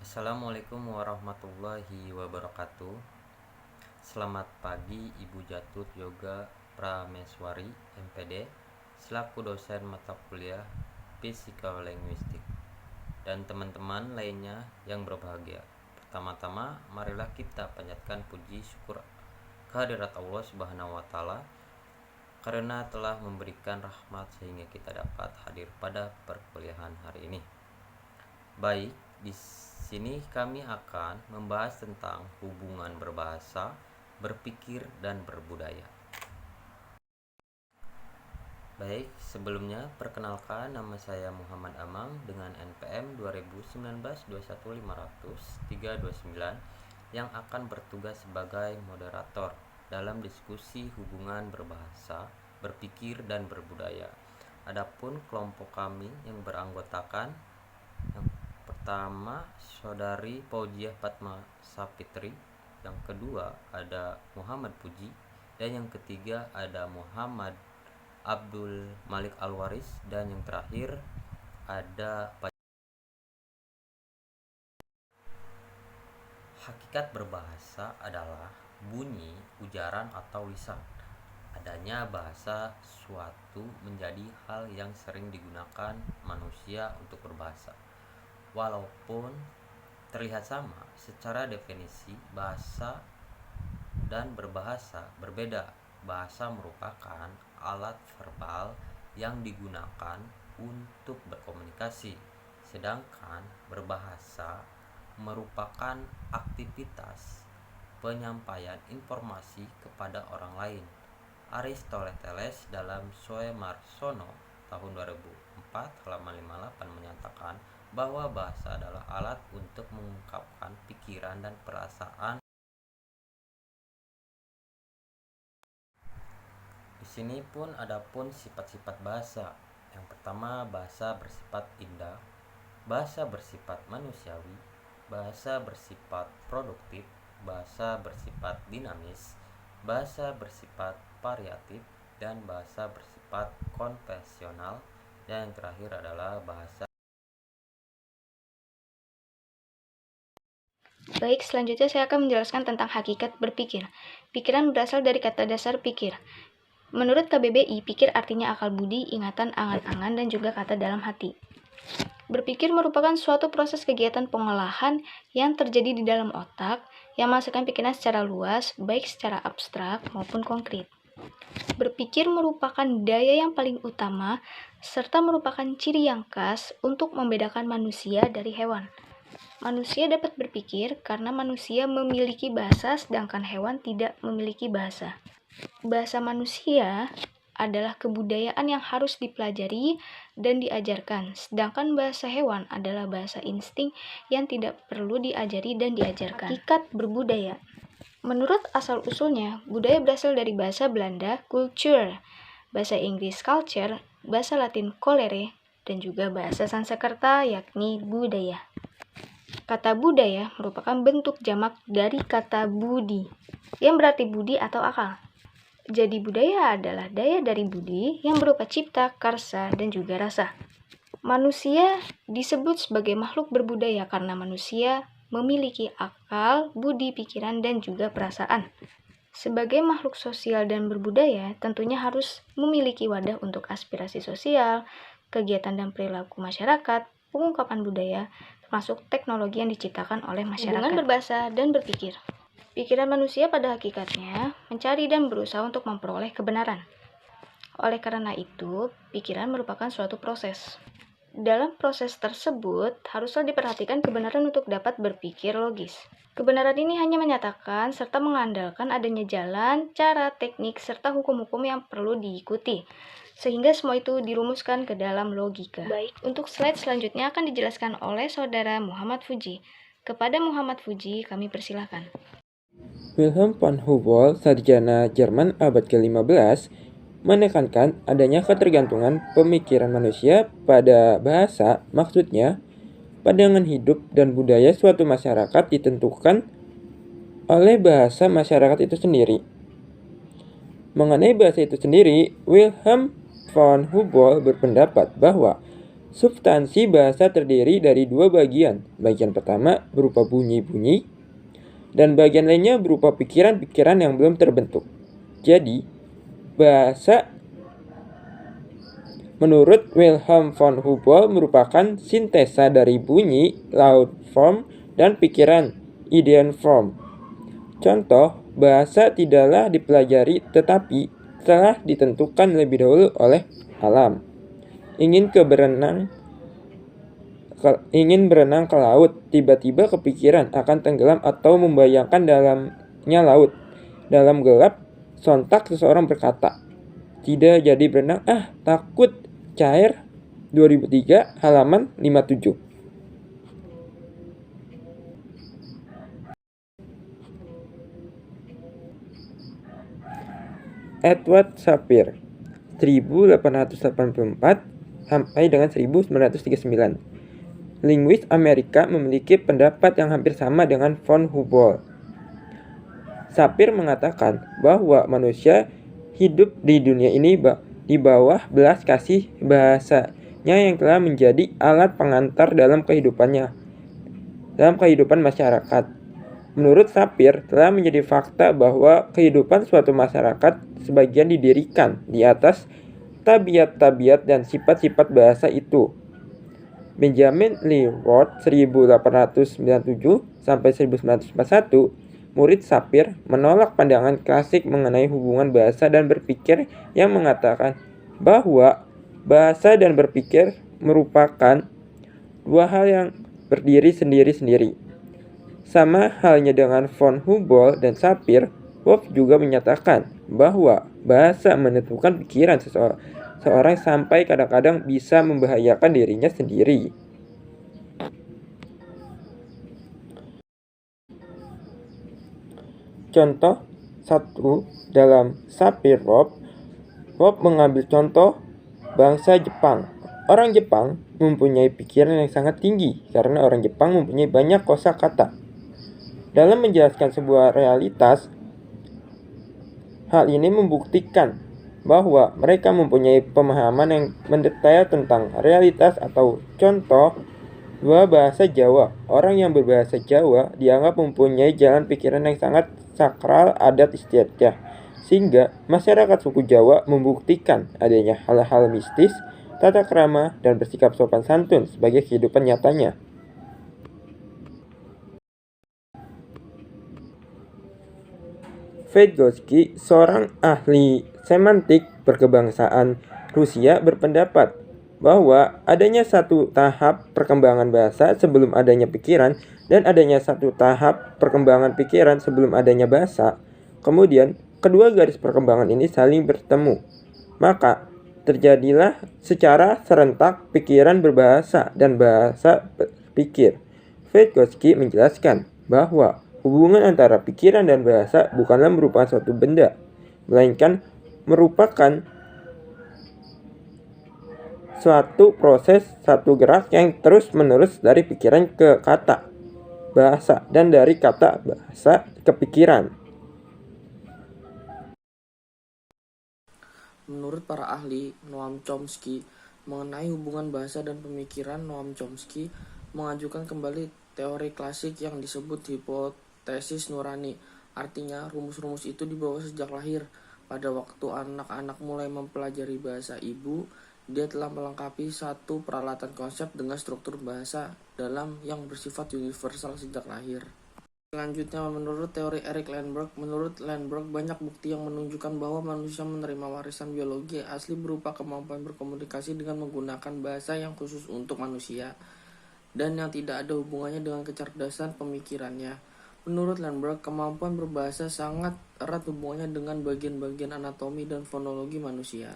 Assalamualaikum warahmatullahi wabarakatuh. Selamat pagi Ibu Jatut Yoga Prameswari MPD selaku dosen mata kuliah Psikolinguistik dan teman-teman lainnya yang berbahagia. Pertama-tama marilah kita panjatkan puji syukur kehadirat Allah Subhanahu wa taala karena telah memberikan rahmat sehingga kita dapat hadir pada perkuliahan hari ini. Baik, di sini kami akan membahas tentang hubungan berbahasa, berpikir, dan berbudaya. Baik, sebelumnya perkenalkan nama saya Muhammad Amang dengan NPM 2019-2121500-329 yang akan bertugas sebagai moderator dalam diskusi hubungan berbahasa, berpikir, dan berbudaya. Adapun kelompok kami yang beranggotakan yang pertama Saudari Paujiah Fatma Sapitri, yang kedua ada Muhammad Puji, dan yang ketiga ada Muhammad Abdul Malik Alwaris, dan yang terakhir ada Hakikat berbahasa adalah bunyi, ujaran, atau lisan. Adanya bahasa suatu menjadi hal yang sering digunakan manusia untuk berbahasa. Walaupun terlihat sama, secara definisi bahasa dan berbahasa berbeda. Bahasa merupakan alat verbal yang digunakan untuk berkomunikasi, sedangkan berbahasa merupakan aktivitas penyampaian informasi kepada orang lain. Aristoteles dalam Sue Marsono tahun 2004 halaman 58 menyatakan bahwa bahasa adalah alat untuk mengungkapkan pikiran dan perasaan. Di sini pun ada pun sifat-sifat bahasa. Yang pertama, bahasa bersifat indah, bahasa bersifat manusiawi, bahasa bersifat produktif, bahasa bersifat dinamis, bahasa bersifat variatif, dan bahasa bersifat konvensional. Dan yang terakhir adalah bahasa. Baik, selanjutnya saya akan menjelaskan tentang hakikat berpikir. Pikiran berasal dari kata dasar pikir. Menurut KBBI, pikir artinya akal budi, ingatan, angan-angan, dan juga kata dalam hati. Berpikir merupakan suatu proses kegiatan pengolahan yang terjadi di dalam otak yang menghasilkan pikiran secara luas, baik secara abstrak maupun konkret. Berpikir merupakan daya yang paling utama serta merupakan ciri yang khas untuk membedakan manusia dari hewan. Manusia dapat berpikir karena manusia memiliki bahasa, sedangkan hewan tidak memiliki bahasa. Bahasa manusia adalah kebudayaan yang harus dipelajari dan diajarkan, sedangkan bahasa hewan adalah bahasa insting yang tidak perlu diajari dan diajarkan. Hakikat berbudaya. Menurut asal-usulnya, budaya berasal dari bahasa Belanda, culture, bahasa Inggris culture, bahasa Latin colere, dan juga bahasa Sanskerta yakni budaya. Kata budaya merupakan bentuk jamak dari kata budi, yang berarti budi atau akal. Jadi budaya adalah daya dari budi yang berupa cipta, karsa, dan juga rasa. Manusia disebut sebagai makhluk berbudaya karena manusia memiliki akal, budi, pikiran, dan juga perasaan. Sebagai makhluk sosial dan berbudaya, tentunya harus memiliki wadah untuk aspirasi sosial, kegiatan dan perilaku masyarakat, pengungkapan budaya, termasuk teknologi yang diciptakan oleh masyarakat. Hubungan berbahasa dan berpikir. Pikiran manusia pada hakikatnya mencari dan berusaha untuk memperoleh kebenaran. Oleh karena itu, pikiran merupakan suatu proses. Dalam proses tersebut, haruslah diperhatikan kebenaran untuk dapat berpikir logis. Kebenaran ini hanya menyatakan serta mengandalkan adanya jalan, cara, teknik, serta hukum-hukum yang perlu diikuti, sehingga semua itu dirumuskan ke dalam logika. Baik, untuk slide selanjutnya akan dijelaskan oleh saudara Muhammad Fuji. Kepada Muhammad Fuji, kami persilahkan. Wilhelm von Humboldt, sarjana Jerman abad ke-15, menekankan adanya ketergantungan pemikiran manusia pada bahasa, maksudnya pandangan hidup dan budaya suatu masyarakat ditentukan oleh bahasa masyarakat itu sendiri. Mengenai bahasa itu sendiri, Wilhelm von Humboldt berpendapat bahwa Substansi bahasa terdiri dari dua bagian. Bagian pertama berupa bunyi-bunyi, dan bagian lainnya berupa pikiran-pikiran yang belum terbentuk. Jadi, bahasa menurut Wilhelm von Humboldt merupakan sintesa dari bunyi, laut form, dan pikiran, ideen form. Contoh, bahasa tidaklah dipelajari tetapi telah ditentukan lebih dahulu oleh alam. Ingin berenang ke laut, tiba-tiba kepikiran akan tenggelam atau membayangkan dalamnya laut. Dalam gelap, sontak seseorang berkata, "Tidak jadi berenang, takut." Cair 2003 halaman 57. Edward Sapir 1884 sampai dengan 1939. Linguis Amerika memiliki pendapat yang hampir sama dengan von Humboldt. Sapir mengatakan bahwa manusia hidup di dunia ini di bawah belas kasih bahasanya yang telah menjadi alat pengantar dalam kehidupan masyarakat. Menurut Sapir, telah menjadi fakta bahwa kehidupan suatu masyarakat sebagian didirikan di atas tabiat-tabiat dan sifat-sifat bahasa itu. Benjamin Lee Roth 1897 sampai 1941, murid Sapir, menolak pandangan klasik mengenai hubungan bahasa dan berpikir yang mengatakan bahwa bahasa dan berpikir merupakan dua hal yang berdiri sendiri-sendiri. Sama halnya dengan von Humboldt dan Sapir, Wolff juga menyatakan bahwa bahasa menentukan pikiran seorang sampai kadang-kadang bisa membahayakan dirinya sendiri. Contoh 1 dalam Sapir-Whorf mengambil contoh bangsa Jepang. Orang Jepang mempunyai pikiran yang sangat tinggi karena orang Jepang mempunyai banyak kosakata. Dalam menjelaskan sebuah realitas, hal ini membuktikan bahwa mereka mempunyai pemahaman yang mendetail tentang realitas. Atau contoh 2 bahasa Jawa. Orang yang berbahasa Jawa dianggap mempunyai jalan pikiran yang sangat sakral adat istiadat, sehingga masyarakat suku Jawa membuktikan adanya hal-hal mistis, tata krama, dan bersikap sopan santun sebagai kehidupan nyatanya. Vygotsky, seorang ahli semantik berkebangsaan Rusia, berpendapat bahwa adanya satu tahap perkembangan bahasa sebelum adanya pikiran dan adanya satu tahap perkembangan pikiran sebelum adanya bahasa. Kemudian, kedua garis perkembangan ini saling bertemu. Maka, terjadilah secara serentak pikiran berbahasa dan bahasa berpikir. Vygotsky menjelaskan bahwa hubungan antara pikiran dan bahasa bukanlah merupakan suatu benda, melainkan merupakan suatu proses, satu gerak yang terus-menerus dari pikiran ke kata bahasa dan dari kata bahasa ke pikiran. Menurut para ahli, Noam Chomsky, mengenai hubungan bahasa dan pemikiran, Noam Chomsky mengajukan kembali teori klasik yang disebut hipotesis nurani. Artinya, rumus-rumus itu dibawa sejak lahir. Pada waktu anak-anak mulai mempelajari bahasa ibu, dia telah melengkapi satu peralatan konsep dengan struktur bahasa dalam yang bersifat universal sejak lahir. Selanjutnya, menurut teori Eric Landberg, banyak bukti yang menunjukkan bahwa manusia menerima warisan biologi asli berupa kemampuan berkomunikasi dengan menggunakan bahasa yang khusus untuk manusia dan yang tidak ada hubungannya dengan kecerdasan pemikirannya. Menurut Landberg, kemampuan berbahasa sangat erat hubungannya dengan bagian-bagian anatomi dan fonologi manusia.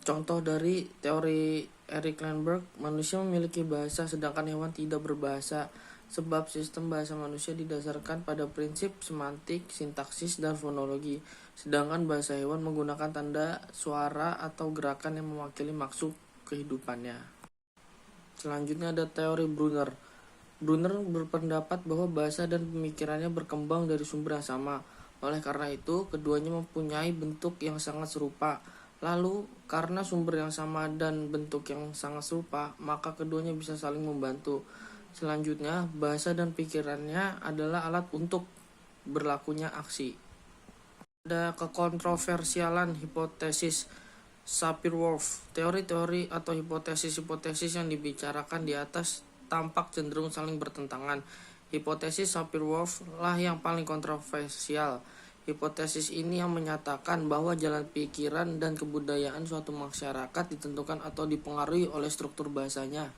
Contoh dari teori Eric Landberg, manusia memiliki bahasa sedangkan hewan tidak berbahasa, sebab sistem bahasa manusia didasarkan pada prinsip semantik, sintaksis, dan fonologi, sedangkan bahasa hewan menggunakan tanda suara atau gerakan yang mewakili maksud kehidupannya. Selanjutnya ada teori Brunner. Brunner berpendapat bahwa bahasa dan pemikirannya berkembang dari sumber yang sama. Oleh karena itu, keduanya mempunyai bentuk yang sangat serupa. Lalu, karena sumber yang sama dan bentuk yang sangat serupa, maka keduanya bisa saling membantu. Selanjutnya, bahasa dan pikirannya adalah alat untuk berlakunya aksi. Ada kekontroversialan hipotesis Sapir-Whorf. Teori-teori atau hipotesis-hipotesis yang dibicarakan di atas tampak cenderung saling bertentangan. Hipotesis Sapir-Whorf lah yang paling kontroversial. Hipotesis ini yang menyatakan bahwa jalan pikiran dan kebudayaan suatu masyarakat ditentukan atau dipengaruhi oleh struktur bahasanya.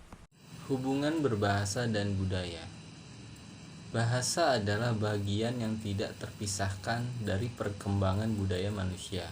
Hubungan berbahasa dan budaya. Bahasa adalah bagian yang tidak terpisahkan dari perkembangan budaya manusia.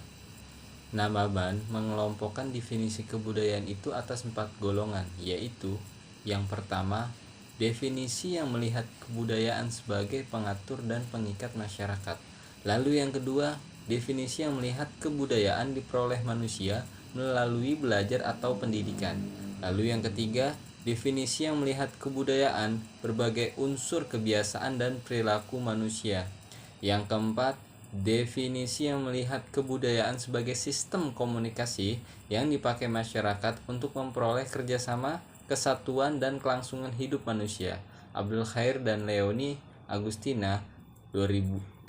Nababan mengelompokkan definisi kebudayaan itu atas 4 golongan, yaitu yang pertama, definisi yang melihat kebudayaan sebagai pengatur dan pengikat masyarakat. Lalu yang kedua, definisi yang melihat kebudayaan diperoleh manusia melalui belajar atau pendidikan. Lalu yang ketiga, definisi yang melihat kebudayaan berbagai unsur kebiasaan dan perilaku manusia. Yang keempat, definisi yang melihat kebudayaan sebagai sistem komunikasi yang dipakai masyarakat untuk memperoleh kerjasama, kesatuan, dan kelangsungan hidup manusia. Abdul Khair dan Leonie Agustina,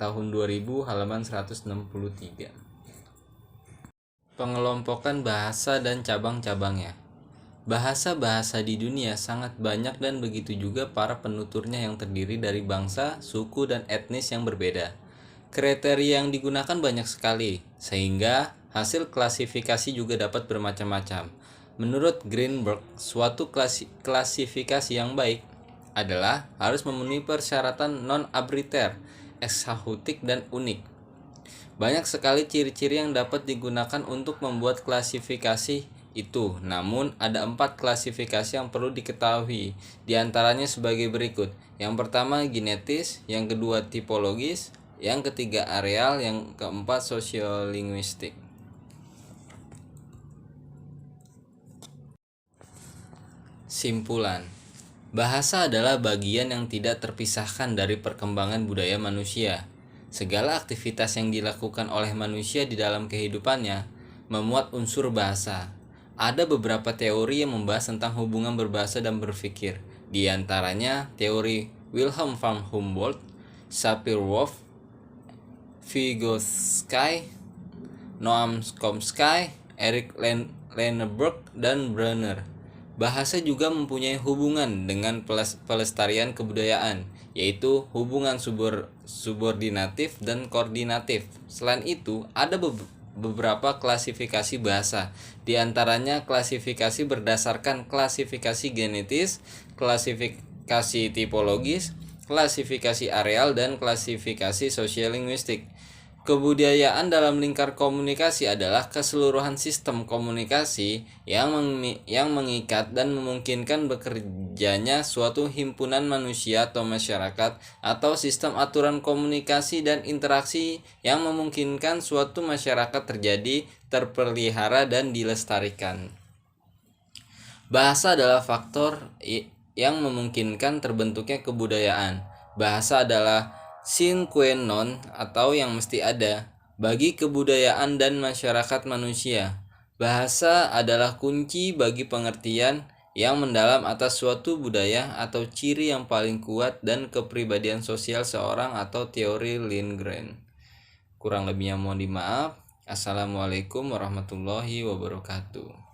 tahun 2000, halaman 163. Pengelompokan bahasa dan cabang-cabangnya. Bahasa-bahasa di dunia sangat banyak dan begitu juga para penuturnya yang terdiri dari bangsa, suku, dan etnis yang berbeda. Kriteria yang digunakan banyak sekali, sehingga hasil klasifikasi juga dapat bermacam-macam. Menurut Greenberg, suatu klasifikasi yang baik adalah harus memenuhi persyaratan non-arbitrary, eksekutif, dan unik. Banyak sekali ciri-ciri yang dapat digunakan untuk membuat klasifikasi itu, namun ada 4 klasifikasi yang perlu diketahui, diantaranya sebagai berikut. Yang pertama genetis, yang kedua tipologis, yang ketiga areal, yang keempat sosiolinguistik. Simpulan. Bahasa adalah bagian yang tidak terpisahkan dari perkembangan budaya manusia. Segala aktivitas yang dilakukan oleh manusia di dalam kehidupannya memuat unsur bahasa. Ada beberapa teori yang membahas tentang hubungan berbahasa dan berpikir. Di antaranya teori Wilhelm von Humboldt, Sapir-Whorf, Vygotsky, Noam Chomsky, Eric Lenneberg, dan Brenner. Bahasa juga mempunyai hubungan dengan pelestarian kebudayaan, yaitu hubungan subordinatif dan koordinatif. Selain itu, ada beberapa klasifikasi bahasa, di antaranya klasifikasi berdasarkan klasifikasi genetis, klasifikasi tipologis, klasifikasi areal, dan klasifikasi sosiolinguistik. Kebudayaan dalam lingkar komunikasi adalah keseluruhan sistem komunikasi yang mengikat dan memungkinkan bekerjanya suatu himpunan manusia atau masyarakat, atau sistem aturan komunikasi dan interaksi yang memungkinkan suatu masyarakat terjadi, terpelihara, dan dilestarikan. Bahasa adalah faktor yang memungkinkan terbentuknya kebudayaan. Bahasa adalah sine qua non atau yang mesti ada bagi kebudayaan dan masyarakat manusia. Bahasa adalah kunci bagi pengertian yang mendalam atas suatu budaya atau ciri yang paling kuat dan kepribadian sosial seorang atau teori Lindgren. Kurang lebihnya mohon dimaaf. Assalamualaikum warahmatullahi wabarakatuh.